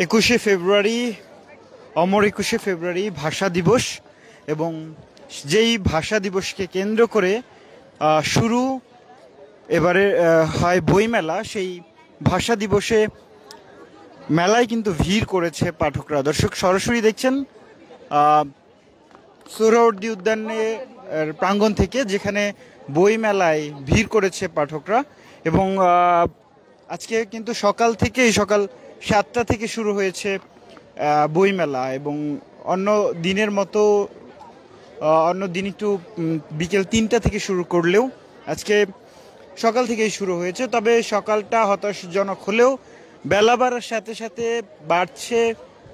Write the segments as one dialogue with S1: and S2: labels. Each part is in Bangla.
S1: 21শে ফেব্রুয়ারি অমর 21শে ফেব্রুয়ারি ভাষা দিবস এবং যেই ভাষা দিবসকে কেন্দ্র করে শুরু এবারে হয় বইমেলা। সেই ভাষা দিবসে মেলায় কিন্তু ভিড় করেছে পাঠকরা। দর্শক সরাসরি দেখছেন সোহরাওয়ার্দী উদ্যানের প্রাঙ্গণ থেকে, যেখানে বই মেলায় ভিড় করেছে পাঠকরা। এবং আজকে কিন্তু সকাল 7টা থেকে শুরু হয়েছে বইমেলা, এবং অন্য দিনের মতো অন্য দিন একটু বিকেল 3টা থেকে শুরু করলেও আজকে সকাল থেকেই শুরু হয়েছে। তবে সকালটা হতাশজনক হলেও বেলা বাড়ার সাথে সাথে বাড়ছে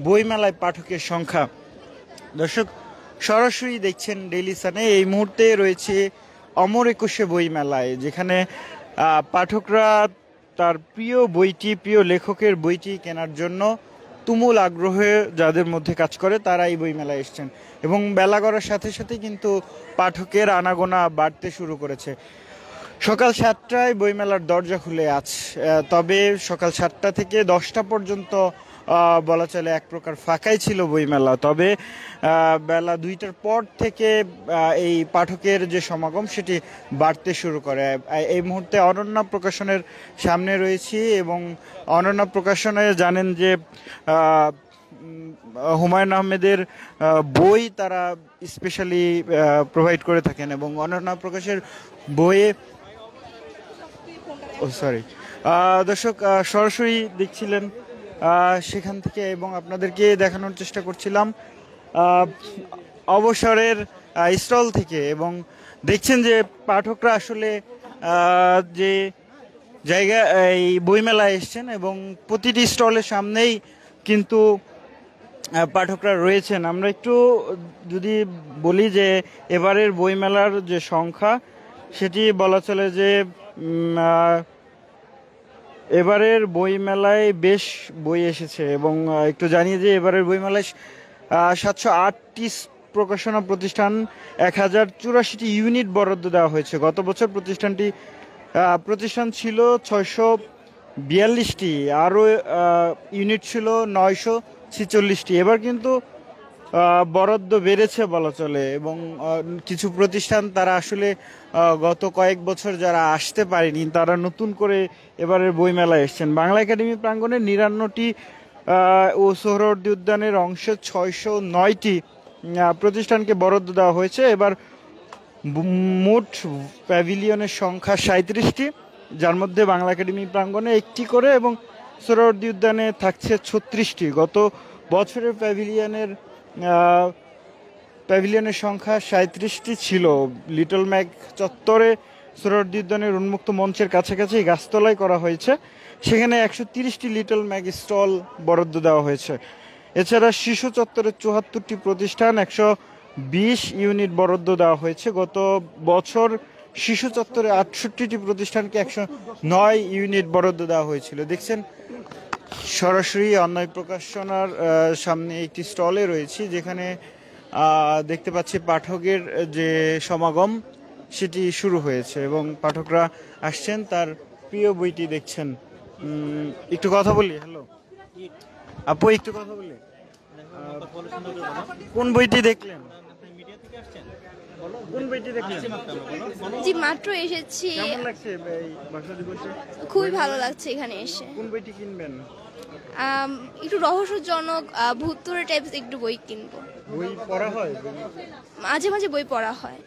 S1: বইমেলায় পাঠকের সংখ্যা। দর্শক সরাসরি দেখছেন ডেইলি সানে। এই মুহূর্তে রয়েছে অমর 21শে বইমেলায়, যেখানে পাঠকরা তার প্রিয় বইটি, প্রিয় লেখকের বইটি কেনার জন্য তুমুল আগ্রহে যাদের মধ্যে কাজ করে তারা এই বইমেলায় এসছেন। এবং বেলা গড়ার সাথে সাথে কিন্তু পাঠকের আনাগোনা বাড়তে শুরু করেছে। সকাল 7টায় বইমেলার দরজা খুলে আছে, তবে সকাল 7টা থেকে 10টা পর্যন্ত বলা চলে এক প্রকার ফাঁকাই ছিল বইমেলা। তবে বেলা 2টার পর থেকে এই পাঠকের যে সমাগম সেটি বাড়তে শুরু করে। এই মুহূর্তে অনন্যা প্রকাশনের সামনে রয়েছি, এবং অনন্যা প্রকাশনে জানেন যে হুমায়ুন আহমেদের বই তারা স্পেশালি প্রোভাইড করে থাকেন, এবং অনন্যা প্রকাশের বইয়ে দর্শক সরাসরি দেখছিলেন সেখান থেকে, এবং আপনাদেরকে দেখানোর চেষ্টা করছিলাম অবসরের স্টল থেকে। এবং দেখছেন যে পাঠকরা আসলে যে জায়গা এই বইমেলায় এসছেন, এবং প্রতিটি স্টলের সামনেই কিন্তু পাঠকরা রয়েছেন। আমরা একটু যদি বলি যে এবারের বইমেলার যে সংখ্যা সেটি বলা চলে যে এবারের বইমেলায় বেশ বই এসেছে। এবং একটু জানিয়ে যে এবারের বইমেলায় 708টি প্রকাশনা প্রতিষ্ঠান 1084টি ইউনিট বরাদ্দ দেওয়া হয়েছে। গত বছর প্রতিষ্ঠান ছিল 642টি, আরও ইউনিট ছিল 946টি। এবার কিন্তু বরাদ্দ বেড়েছে বলা চলে, এবং কিছু প্রতিষ্ঠান তারা আসলে গত কয়েক বছর যারা আসতে পারেনি তারা নতুন করে এবারের বইমেলায় এসছেন। বাংলা একাডেমি প্রাঙ্গণে 99টি ও সোহরাওয়ার্দী উদ্যানের অংশে 609টি প্রতিষ্ঠানকে বরাদ্দ দেওয়া হয়েছে। এবার মোট প্যাভিলিয়নের সংখ্যা 37টি, যার মধ্যে বাংলা একাডেমি প্রাঙ্গণে 1টি করে, এবং সোহরাওয়ার্দী উদ্যানে থাকছে 36টি। গত বছরের প্যাভিলিয়নের সংখ্যা 37টি ছিল। লিটল ম্যাগ চত্বরে সোহরাওয়ার্দী উদ্যানের উন্মুক্ত মঞ্চের কাছাকাছি গাছতলায় করা হয়েছে, সেখানে 130টি লিটল ম্যাগ স্টল বরাদ্দ দেওয়া হয়েছে। এছাড়া শিশু চত্বরে 74টি প্রতিষ্ঠান 120 ইউনিট বরাদ্দ দেওয়া হয়েছে। গত বছর শিশু চত্বরে 68টি প্রতিষ্ঠানকে 109 ইউনিট বরাদ্দ দেওয়া হয়েছিল। দেখছেন সরাসরি অন্যায় প্রকাশনার সামনে একটি স্টলে রয়েছি, যেখানে দেখতে পাচ্ছি পাঠকের যে সমাগম সেটি শুরু হয়েছে, এবং পাঠকরা আসছেন তার প্রিয় বইটি দেখছেন। একটু কথা বলি। হ্যালো আপু, একটু কথা বলি। কোন বইটি দেখলেন? কোন বইটি দেখলেন?
S2: জি মাত্র এসেছি।
S1: কেমন লাগছে এই ভাষা দিবসে?
S2: খুবই ভালো লাগছে এখানে এসে।
S1: কোন বইটি কিনবেন?
S2: একটু রহস্যজনক ভূতুরে টাইপস একটু বই কিনবো।
S1: বই পড়া হয়?
S2: মাঝে মাঝে বই পড়া হয়।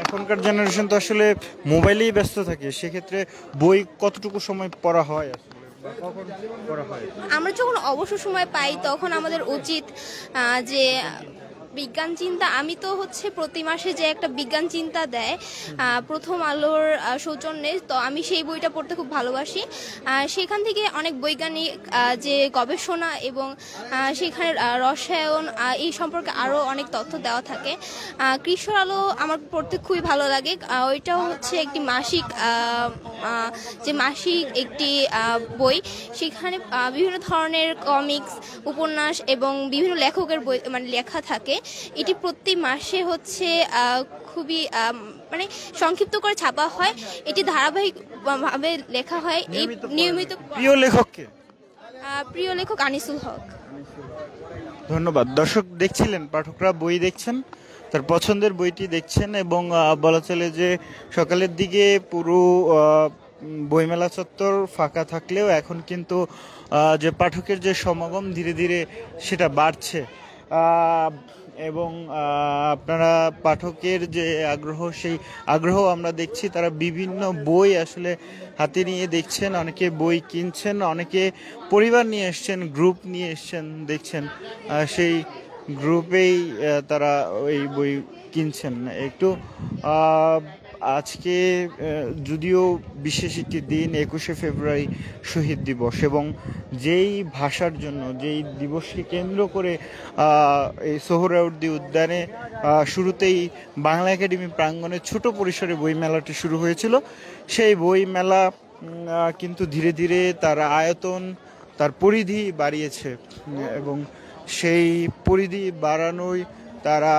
S1: এখনকার জেনারেশন তো আসলে মোবাইলেই ব্যস্ত থাকে, সেক্ষেত্রে বই কতটুকু সময় পড়া হয় আসলে, বা কখন পড়া হয়?
S2: আমরা যখন অবসর সময় পাই তখন আমাদের উচিত যে বিজ্ঞান চিন্তা, আমি তো প্রতি মাসে যে একটা বিজ্ঞান চিন্তা দেয় প্রথম আলোর সৌজন্যে, তো আমি সেই বইটা পড়তে খুব ভালোবাসি। সেখান থেকে অনেক বৈজ্ঞানিক যে গবেষণা এবং সেখানে রসায়ন এই সম্পর্কে আরও অনেক তথ্য দেওয়া থাকে। কৃষ্ণর আলো আমার পড়তে খুবই ভালো লাগে। ওইটাও একটি মাসিক একটি বই। সেখানে বিভিন্ন ধরনের কমিক্স, উপন্যাস এবং বিভিন্ন লেখকের বই লেখা থাকে। এটি প্রতি মাসে খুবই সংক্ষিপ্ত করে ছাপা হয়। এটি ধারাবাহিক ভাবে লেখা হয়। এই নিয়মিত
S1: প্রিয় লেখককে
S2: প্রিয় লেখক আনিসুল হক।
S1: ধন্যবাদ। দর্শক দেখছিলেন, পাঠকরা বই দেখছেন, তার পছন্দের বইটি দেখছেন এবং বলা চলে যে সকালের দিকে পুরো বইমেলা চত্বর ফাঁকা থাকলেও এখন কিন্তু যে পাঠকের যে সমাগম ধীরে ধীরে সেটা বাড়ছে এবং আপনারা পাঠকের যে আগ্রহ, সেই আগ্রহ আমরা দেখছি। তারা বিভিন্ন বই আসলে হাতে নিয়ে দেখছেন, অনেকে বই কিনছেন, অনেকে পরিবার নিয়ে এসছেন, গ্রুপ নিয়ে এসছেন, দেখছেন সেই গ্রুপেই তারা ওই বই কিনছেন। একটু আজকে যদিও বিশেষ একটি দিন, 21শে ফেব্রুয়ারি শহীদ দিবস, এবং যেই ভাষার জন্য, যেই দিবসকে কেন্দ্র করে এই সোহরাওয়ার্দী উদ্যানে শুরুতেই বাংলা একাডেমি প্রাঙ্গণে ছোট পরিসরে বইমেলাটি শুরু হয়েছিল, সেই বইমেলা কিন্তু ধীরে ধীরে তার আয়তন, তার পরিধি বাড়িয়েছে এবং সেই পরিধি বাড়ানোই তারা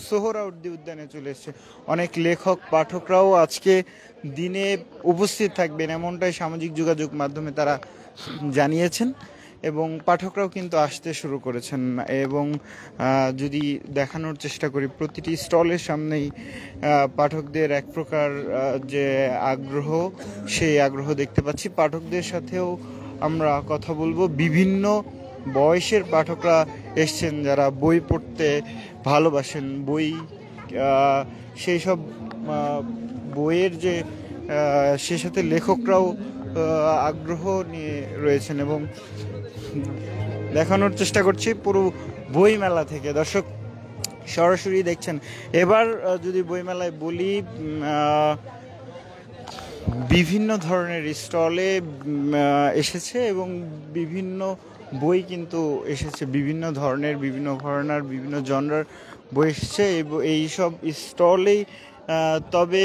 S1: সোহরাওয়ার্দী উদ্যানে চলে এসেছে। অনেক লেখক পাঠকরাও আজকে দিনে উপস্থিত থাকবেন এমনটাই সামাজিক যোগাযোগ মাধ্যমে তারা জানিয়েছেন এবং পাঠকরাও কিন্তু আসতে শুরু করেছেন। এবং যদি দেখানোর চেষ্টা করি, প্রতিটি স্টলের সামনেই পাঠকদের এক প্রকার যে আগ্রহ, সেই আগ্রহ দেখতে পাচ্ছি। পাঠকদের সাথেও আমরা কথা বলবো। বিভিন্ন বয়সের পাঠকরা এসছেন যারা বই পড়তে ভালোবাসেন, বই সেই সব বইয়ের যে সে সাথে লেখকরাও আগ্রহ নিয়ে রয়েছেন এবং দেখানোর চেষ্টা করছি পুরো বইমেলা থেকে। দর্শক সরাসরি দেখছেন। এবার যদি বইমেলায় বলি, বিভিন্ন ধরনের স্টলে এসেছে এবং বিভিন্ন বই কিন্তু এসেছে, বিভিন্ন ধরনের, বিভিন্ন ঘরানার, বিভিন্ন জনরার বই এসেছে এই সব স্টলেই। তবে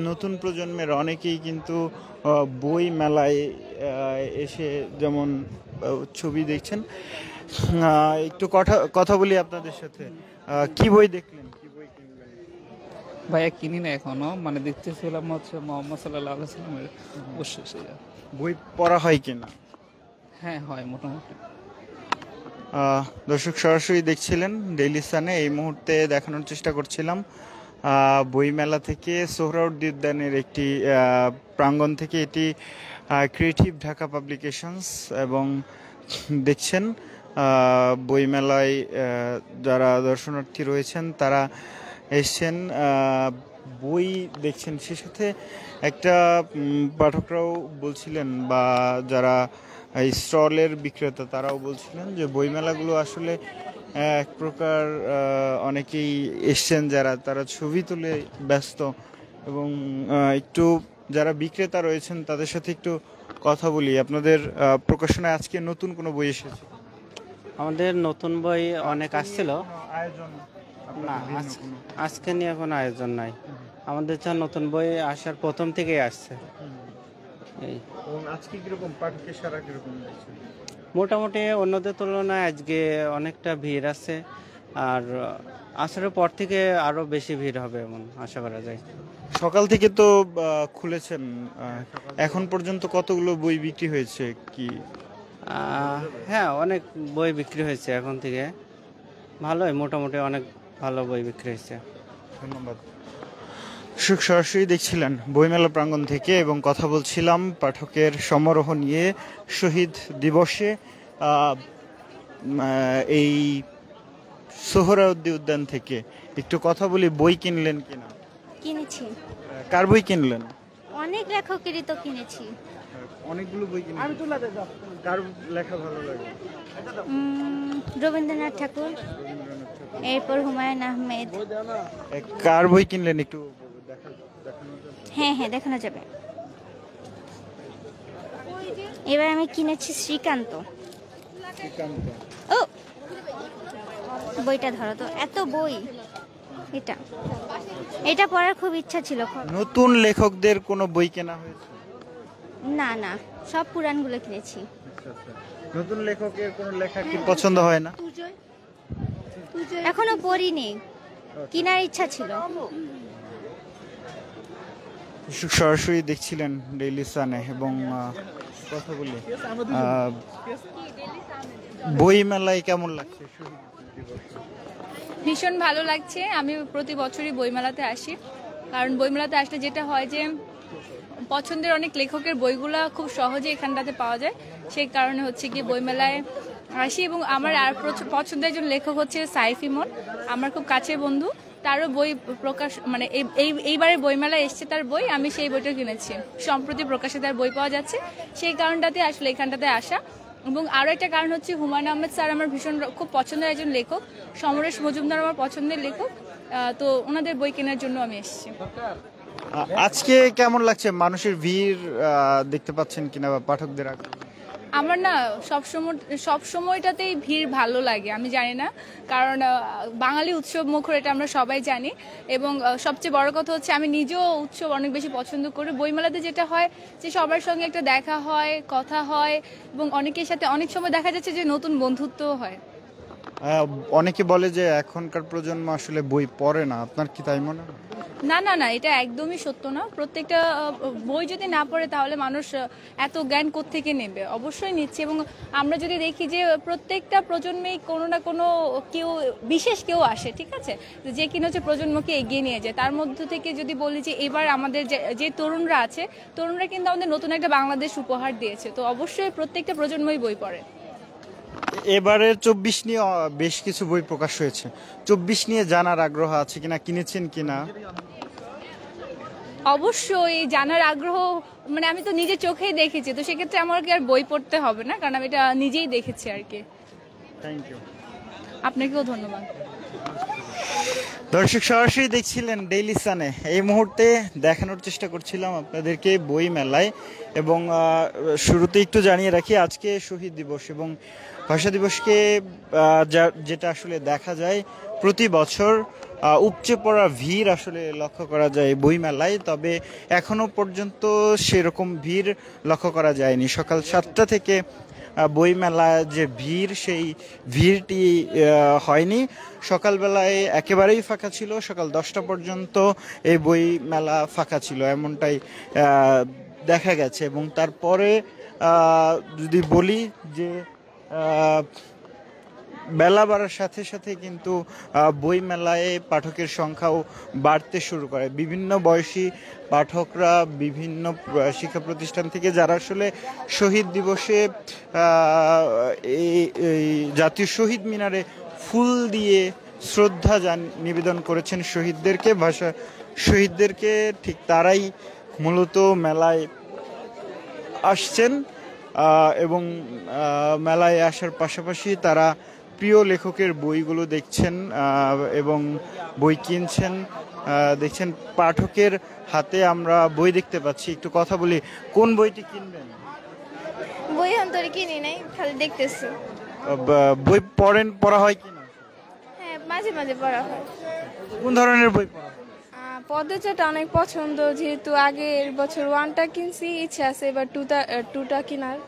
S1: নতুন প্রজন্মের অনেকেই কিন্তু বই মেলায় এসে যেমন ছবি দেখছেন। একটু কথা বলি আপনাদের সাথে। কি বই দেখলেন, কি বই কিনলেন?
S3: ভাইয়া কিনি না এখনো, মানে দেখতেছিলাম হচ্ছে মোহাম্মদ সাল্লাল্লাহু আলাইহি সাল্লামের
S1: বই পড়া হয় কিনা?
S3: হ্যাঁ হয় মোটামুটি।
S1: দর্শক সরাসরি দেখছিলেন ডেইলি সানে। এই মুহূর্তে দেখানোর চেষ্টা করছিলাম বইমেলা থেকে, সোহরাওয়ার্দী উদ্যানের একটি প্রাঙ্গণ থেকে। এটি ক্রিয়েটিভ ঢাকা পাবলিকেশনস এবং দেখছেন বইমেলায় যারা দর্শনার্থী রয়েছেন তারা এসছেন, বই দেখছেন। সে সাথে একটা পাঠকরাও বলছিলেন বা যারা এই স্টলের বিক্রেতা তারাও বলছিলেন যে বইমেলাগুলো আসলে এক প্রকার অনেকেই এসছেন যারা তারা ছবি তুলে ব্যস্ত এবং একটু যারা বিক্রেতা রয়েছেন তাদের সাথে একটু কথা বলি। আপনাদের প্রকাশনায় আজকে নতুন কোনো বই এসেছে?
S4: আমাদের নতুন বই অনেক আসছিল,
S1: আয়োজন
S4: না আজকে নিয়ে কোনো আয়োজন নাই। আমাদের যা নতুন বই আসার প্রথম থেকেই আসছে। এই
S1: আজকে কিরকম পাঠকের সারা কিরকম?
S4: মোটামুটি অন্যদের তুলনায় আজকে অনেকটা ভিড় আছে, আর আসরের পর থেকে আরো বেশি ভিড় হবে এমন আশা করা যায়।
S1: সকাল থেকে তো খুলেছেন, এখন পর্যন্ত কতগুলো বই বিক্রি হয়েছে কি?
S4: হ্যাঁ, অনেক বই বিক্রি হয়েছে এখন থেকে, ভালোই, মোটামুটি অনেক ভালো বই বিক্রি হয়েছে।
S1: ধন্যবাদ। সরাসরি দেখছিলেন বইমেলা প্রাঙ্গণ থেকে এবং কথা বলছিলাম পাঠকের সমারোহ নিয়ে শহীদ দিবসে এই সোহরাওয়ার্দী উদ্যান থেকে। একটু কথা বলি, বই কিনলেন কিনা?
S2: কিনেছি।
S1: কার বই কিনলেন?
S2: অনেক লেখকেরই তো কিনেছি।
S1: অনেকগুলো বই কিনলেন। কার লেখা ভালো লাগে?
S2: রবীন্দ্রনাথ ঠাকুর, এরপর হুমায়ুন আহমেদ।
S1: কার বই কিনলেন একটু
S2: হ্যাঁ হ্যাঁ, দেখানো যাবে। এবার আমি কিনেছি শ্রীকান্ত। ও বইটা ধরো তো, এত বই। এটা পড়ার খুব ইচ্ছা ছিল।
S1: নতুন লেখকদের কোনো বই কেনা হয়েছে?
S2: না না, সব পুরানগুলো কিনেছি।
S1: নতুন লেখকের কোনো লেখা কি পছন্দ হয় না?
S2: এখনো পড়িনি, কেনার ইচ্ছা ছিল।
S1: সরাসরি দেখছিলেন ডেইলি সানে এবং কথা বলি। বই মেলায় কেমন লাগছে?
S5: ভীষণ ভালো লাগছে। আমি প্রতি বছরই বইমেলাতে আসি, কারণ বইমেলাতে আসলে যেটা হয় যে পছন্দের অনেক লেখকের বইগুলা খুব সহজে এখানটাতে পাওয়া যায়। সেই কারণে হচ্ছে গিয়ে বইমেলায় আসি। এবং আমার আর পছন্দের একজন লেখক হচ্ছে সাইফ ইমন, আমার খুব কাছের বন্ধু। তারও বই প্রকাশ মানে এইবারে বইমেলায় এসছে তার বই, আমি সেই বইটা কিনেছি। সম্প্রতি প্রকাশে তার বই পাওয়া যাচ্ছে, সেই কারণটাতে আসলে এখানটাতে আসা। এবং আরও একটা কারণ হচ্ছে হুমায়ুন আহমেদ স্যার আমার ভীষণ খুব পছন্দের একজন লেখক, সমরেশ মজুমদার আমার পছন্দের লেখক, তো ওনাদের বই কেনার জন্য আমি এসেছি।
S1: আজকে কেমন লাগছে? মানুষের ভিড় দেখতে পাচ্ছেন কিনা, বা পাঠকদের আগ্রহ?
S5: আমার না সব সময়টাতেই ভিড় ভালো লাগে, আমি জানি না, কারণ বাঙালি উৎসব মুখর, এটা আমরা সবাই জানি। এবং সবচেয়ে বড় কথা হচ্ছে আমি নিজেও উৎসব অনেক বেশি পছন্দ করি। বইমেলাতে যেটা হয় যে সবার সঙ্গে একটা দেখা হয়, কথা হয়, এবং অনেকের সাথে অনেক সময় দেখা যাচ্ছে যে নতুন বন্ধুত্বও হয়।
S1: অনেকে বলে যে এখনকার প্রজন্ম আসলে বই পড়ে না, আপনার কি তাই মনে হয়?
S5: না না না, এটা একদমই সত্য না। প্রত্যেকটা বই যদি না পড়ে তাহলে মানুষ এত জ্ঞান কোত্থেকে নেবে? অবশ্যই নিচ্ছে। এবং আমরা যদি দেখি যে প্রত্যেকটা প্রজন্মেই কোনো না কোনো বিশেষ কেউ আসে, ঠিক আছে, যে কিনা হচ্ছে প্রজন্মকে এগিয়ে নিয়ে যায়। তার মধ্য থেকে যদি বলি যে এবার আমাদের যে তরুণরা আছে, তরুণরা কিন্তু আমাদের নতুন একটা বাংলাদেশ উপহার দিয়েছে, তো অবশ্যই প্রত্যেকটা প্রজন্মই বই পড়ে।
S1: এবারে 24 নিয়ে বেশ কিছু বই প্রকাশ হয়েছে। 24 নিয়ে জানার আগ্রহ আছে কিনা, কিনেছেন কিনা?
S5: অবশ্যই জানার আগ্রহ, মানে আমি তো নিজে চোখেই দেখেছি, তো সেক্ষেত্রে আমার কি আর বই পড়তে হবে না, কারণ আমি এটা নিজেই দেখেছি আর কি।
S1: Thank you.
S5: আপনাকেও ধন্যবাদ।
S1: দর্শক, সরাসরি দেখছিলেন ডেইলি সানে। এই মুহূর্তে দেখানোর চেষ্টা করছিলাম আপনাদেরকে বই মেলায়। এবং শুরুতে একটু জানিয়ে রাখি, আজকে শহীদ দিবস এবং ভাষা দিবসকে যেটা আসলে দেখা যায় প্রতি বছর উপচে পড়া ভিড় আসলে লক্ষ্য করা যায় বই মেলায়। তবে এখনো পর্যন্ত সেরকম ভিড় লক্ষ্য করা যায়নি। সকাল 7টা থেকে বইমেলায় যে ভিড়, সেই ভিড়টি হয়নি। সকালবেলায় একেবারেই ফাঁকা ছিল, সকাল 10টা পর্যন্ত এই বই মেলা ফাঁকা ছিল, এমনটাই দেখা গেছে। এবং তারপরে যদি বলি যে বেলা বাড়ার সাথে সাথে কিন্তু বই মেলায় পাঠকের সংখ্যাও বাড়তে শুরু করে। বিভিন্ন বয়সী পাঠকরা বিভিন্ন শিক্ষা প্রতিষ্ঠান থেকে, যারা আসলে শহীদ দিবসে এই জাতীয় শহীদ মিনারে ফুল দিয়ে শ্রদ্ধা নিবেদন করেছেন শহীদদেরকে, ঠিক তারাই মূলত মেলায় আসছেন। এবং মেলায় আসার পাশাপাশি তারা প্রিয় লেখকের বইগুলো দেখছেন এবং বই কিনছেন। দেখছেন পাঠকের হাতে আমরা বই দেখতে পাচ্ছি। একটু কথা বলি, কোন বইটি কিনবেন?
S2: বই অন্তরে কিনি নাই, খালি দেখতেছি।
S1: বই পড়া হয় কিনা?
S2: হ্যাঁ, মাঝে মাঝে পড়া হয়।
S1: কোন ধরনের বই পড়া হয়?
S2: পদ্মচাটা অনেক পছন্দ, যেহেতু আগের বছর 1টা কিনছি, ইচ্ছা আছে এবার 2টা কেনার।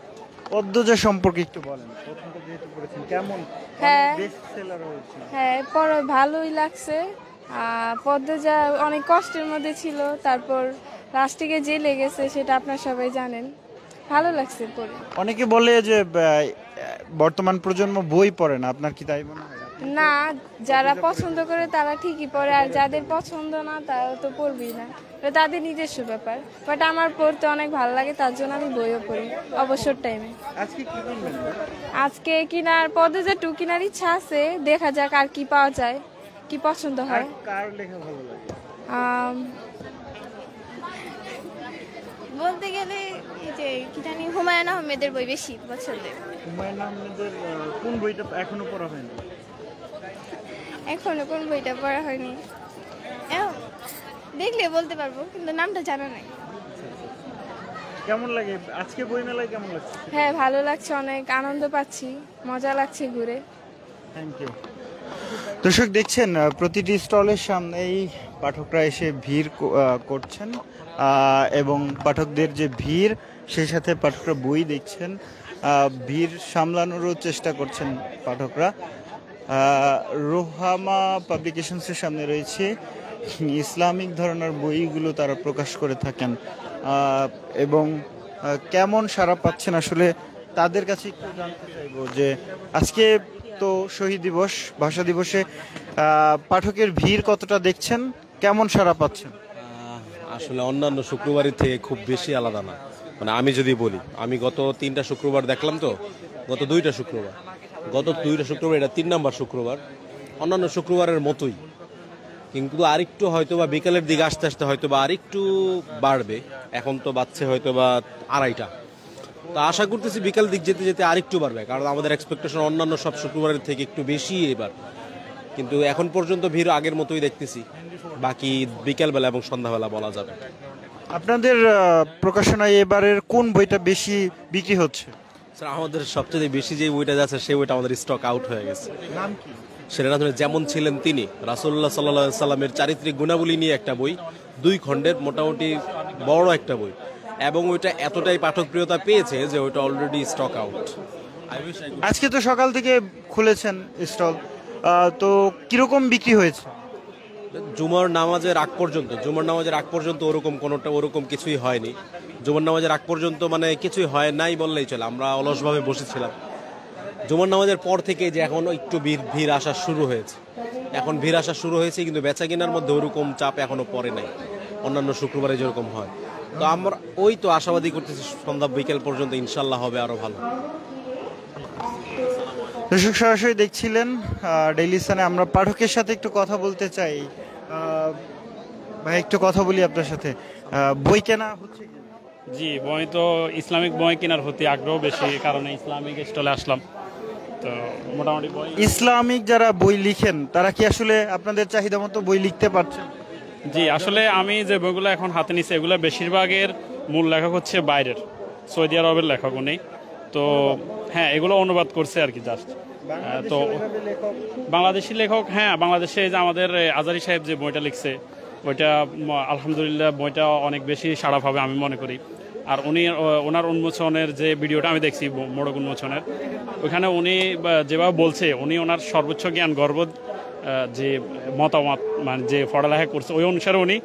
S1: পদ্মজা সম্পর্কে একটু বলেন, প্রথমটা যেহেতু পড়েছেন, কেমন?
S2: হ্যাঁ,
S1: বেস্ট সেলার হয়েছে।
S2: হ্যাঁ, পড়া ভালোই লাগছে। পদ্মজা অনেক কষ্টের মধ্যে ছিল, তারপর লাস্টে যে লেগেছে সেটা আপনারা সবাই জানেন। ভালো লাগছে পড়ে।
S1: অনেকে বলে যে বর্তমান প্রজন্ম বই পড়ে না, আপনার কি তাই মনে হয়?
S2: না, যারা পছন্দ করে তারা ঠিকই পড়ে, আর যাদের পছন্দ না তারা তো পড়বেই না, এটা তাদের নিজস্ব ব্যাপার। বাট আমার পড়তে অনেক ভালো লাগে, তার জন্য আমি বইও পড়ি অবসর টাইমে।
S1: আজকে কি কিনবেন?
S2: আজকে কিনার পদ্মজা 2 কেনার ইচ্ছা আছে, দেখা যাক আর কি পাওয়া যায়, কি পছন্দ হয়।
S1: কার লেখা ভালো লাগে?
S2: বলতে গেলে এই যে কি জানি, হুমায়ুন আহমেদের বই বেশি পছন্দের।
S1: হুমায়ুন আহমেদের কোন বইটা এখনো পড়া হয়নি?
S2: এখনো কোন বইটা পড়া হয়নি, দেখলে বলতে পারবো, কিন্তু নামটা জানা নাই।
S1: কেমন লাগে আজকে বই মেলায়, কেমন লাগছে?
S2: হ্যাঁ, ভালো লাগছে, অনেক আনন্দ পাচ্ছি, মজা লাগছে ঘুরে।
S1: Thank you. দর্শক, দেখছেন প্রতিটি স্টলের সামনেই পাঠকরা এসে ভিড় করছেন এবং পাঠকদের যে ভিড়, সেই সাথে পাঠকরা বই দেখছেন, ভিড় সামলানোরও চেষ্টা করছেন পাঠকরা। রোহামা পাবলিকেশনসের সামনে রয়েছে, ইসলামিক ধরনের বইগুলো তারা প্রকাশ করে থাকেন এবং কেমন সাড়া পাচ্ছেন আসলে তাদের কাছে একটু জানতে চাইবো যে আজকে তো শহীদ দিবস, ভাষা দিবসে পাঠকের ভিড় কতটা দেখছেন, কেমন সাড়া পাচ্ছেন?
S6: আসলে অন্যান্য শুক্রবারের থেকে খুব বেশি আলাদা না। মানে আমি যদি বলি, আমি গত 3টা শুক্রবার দেখলাম, তো গত 2টা শুক্রবার, এটা 3 নম্বর শুক্রবার। অন্যান্য শুক্রবারের মতোই, কিন্তু আরেকটু হয়তো বা বিকালের দিকে আস্তে আস্তে হয়তো বা আরেকটু বাড়বে। এখন তো বাড়ছে হয়তো বা 2:30টা, তো আশা করতেছি বিকাল দিক যেতে যেতে আরেকটু বাড়বে, কারণ আমাদের এক্সপেকটেশন অন্যান্য সব শুক্রবারের থেকে একটু বেশি এবার। কিন্তু এখন পর্যন্ত ভিড় আগের মতোই দেখতেছি, বাকি বিকেলবেলা এবং সন্ধ্যাবেলা বলা যাবে।
S1: আপনাদের প্রকাশনায় এবারের কোন বইটা বেশি বিক্রি হচ্ছে?
S6: স্যার, আমাদের সবচেয়ে বেশি যে বইটা যাচ্ছে সেই বইটা আমাদের স্টক আউট হয়ে গেছে।
S1: নাম কি?
S6: সেটা না, যেমন ছিলেন তিনি, রাসূলুল্লাহ সাল্লাল্লাহু আলাইহি সাল্লামের চারিত্রিক গুণাবলী নিয়ে একটা বই, 2 খণ্ডের মোটামুটি বড় একটা বই, এবং ওইটা এতটাই পাঠকপ্রিয়তা পেয়েছে যে ওইটা অলরেডি স্টক আউট।
S1: আজকে তো সকাল থেকে খুলেছেন স্টল, তো কিরকম বিক্রি হয়েছে?
S6: জুমার নামাজের আগ পর্যন্ত ওরকম কিছুই হয়নি। জুমার নামাজের আগ পর্যন্ত মানে কিছুই হয় নাই বললেই চলে, আমরা অলসভাবে বসেছিলাম। জুমার নামাজের পর থেকে যে এখন একটু ভিড় আসা শুরু হয়েছে, কিন্তু বেচা কেনার মধ্যে ওরকম চাপ এখনো পড়ে নাই অন্যান্য শুক্রবারে যেরকম হয়। তো আমরা ওই তো আশাবাদী করতেছি সন্ধ্যা বিকেল পর্যন্ত ইনশাল্লাহ হবে আরো ভালো।
S1: দর্শক সরাসরি দেখছিলেন ডেইলি সানে, আমরা পাঠকের সাথে একটু কথা বলতে চাই। ভাই, একটু কথা বলি আপনার সাথে। বই কেনা হচ্ছে?
S7: জি, বই তো ইসলামিক বই কেনার প্রতি আগ্রহ বেশি, কারণে ইসলামিক স্টলে আসলাম। তো মোটামুটি বই,
S1: ইসলামিক যারা বই লিখেন তারা কি আসলে আপনাদের চাহিদা মতো বই লিখতে পারছেন?
S7: জি, আসলে আমি যে বইগুলো এখন হাতে নিচ্ছি এগুলো বেশিরভাগের মূল লেখক হচ্ছে বাইরের, সৌদি আরবের লেখক উনি। তো হ্যাঁ, এগুলো অনুবাদ করছে আর কি জাস্ট। তো বাংলাদেশি লেখক, হ্যাঁ, বাংলাদেশে যে আমাদের আজারি সাহেব যে বইটা লিখছে ওইটা আলহামদুলিল্লাহ বইটা অনেক বেশি সাড়া পাবে আমি মনে করি। আর ওনার উন্মোচনের যে ভিডিওটা আমি দেখছি, মোড়ক উন্মোচনের, ওইখানে উনি যেভাবে বলছে, উনি ওনার সর্বোচ্চ জ্ঞান গর্ব যে মতামত, মানে যে পড়ালেখা করছে ওই অনুসারে উনি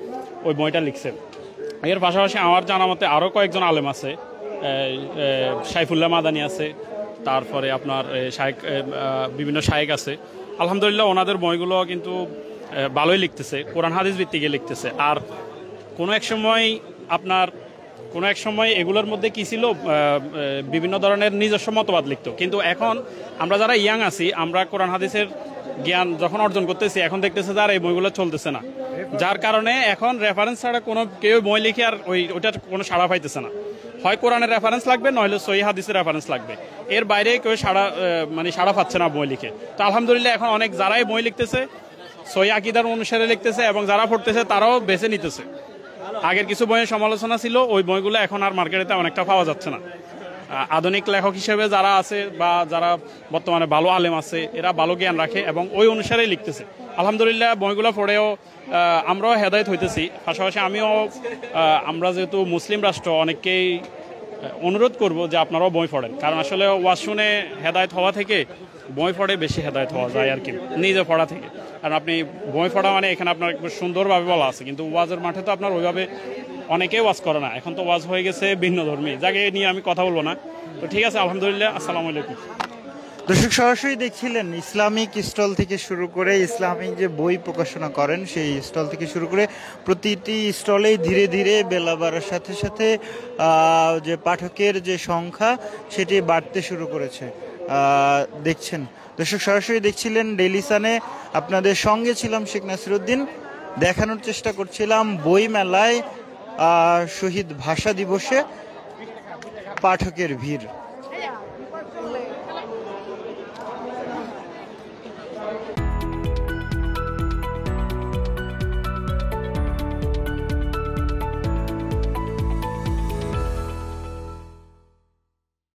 S7: ওই বইটা লিখছেন। এর পাশাপাশি আমার জানা মতে আরও কয়েকজন আলেম আছে, সাইফুল্লাহ মাদানী আছে, তারপরে আপনার বিভিন্ন শায়েক আছে। আলহামদুলিল্লাহ ওনাদের বইগুলো কিন্তু ভালোই লিখতেছে, কোরআন হাদিস ভিত্তিকে লিখতেছে। আর কোনো এক সময় এগুলোর মধ্যে কি ছিল, বিভিন্ন ধরনের নিজস্ব মতবাদ লিখতো, কিন্তু এখন আমরা যারা ইয়াং আছি, আমরা কোরআন হাদিসের জ্ঞান যখন অর্জন করতেছি, এখন দেখতেছে যে আর এই বইগুলো চলতেছে না, যার কারণে এখন রেফারেন্স ছাড়া কেউ বই লিখে আর ওইটার কোনো সাড়া পাইতেছে না। হয় কোরআনের রেফারেন্স লাগবে, নইলে সহিহ হাদিসের রেফারেন্স লাগবে, এর বাইরে কেউ সাড়া পাচ্ছে না বই লিখে। তো আলহামদুলিল্লাহ এখন অনেক যারাই বই লিখতেছে সহিহ আকীদার অনুসারে লিখতেছে, এবং যারা পড়তেছে তারাও বেছে নিতেছে। আগের কিছু বইয়ের সমালোচনা ছিল, ওই বইগুলো এখন আর মার্কেটে অনেকটা পাওয়া যাচ্ছে না। আধুনিক লেখক হিসেবে যারা আছে বা যারা বর্তমানে ভালো আলেম আছে, এরা ভালো জ্ঞান রাখে এবং ওই অনুসারেই লিখতেছে। আলহামদুলিল্লাহ বইগুলো পড়েও আমরাও হেদায়েত হইতেছি। পাশাপাশি আমরা যেহেতু মুসলিম রাষ্ট্র, অনেককেই অনুরোধ করব যে আপনারাও বই পড়েন, কারণ আসলে ওয়াজ শুনে হেদায়েত হওয়া থেকে বই পড়ে বেশি হেদায়েত হওয়া যায় আর কি, নিজে পড়া থেকে। কারণ আপনি বই পড়া মানে এখানে আপনার সুন্দরভাবে বলা আছে, কিন্তু ওয়াজের মাঠে তো আপনার ওইভাবে অনেকেই ওয়াজ করে না। এখন তো ওয়াজ হয়ে গেছে ভিন্ন ধর্মী, যাকে নিয়ে আমি কথা বলবো না। তো ঠিক আছে, আলহামদুলিল্লাহ, আসসালামু আলাইকুম।
S1: দর্শক সরাসরি দেখছিলেন ইসলামিক স্টল থেকে শুরু করে, ইসলামিক যে বই প্রকাশনা করেন সেই স্টল থেকে শুরু করে প্রতিটি স্টলেই ধীরে ধীরে বেলা বাড়ার সাথে সাথে যে পাঠকের যে সংখ্যা সেটি বাড়তে শুরু করেছে দেখছেন। দর্শক সরাসরি দেখছিলেন ডেইলি সানে, আপনাদের সঙ্গে ছিলাম শেখ নাসিরউদ্দিন। দেখানোর চেষ্টা করছিলাম বই মেলায় শহীদ ভাষা দিবসে পাঠকের ভিড়।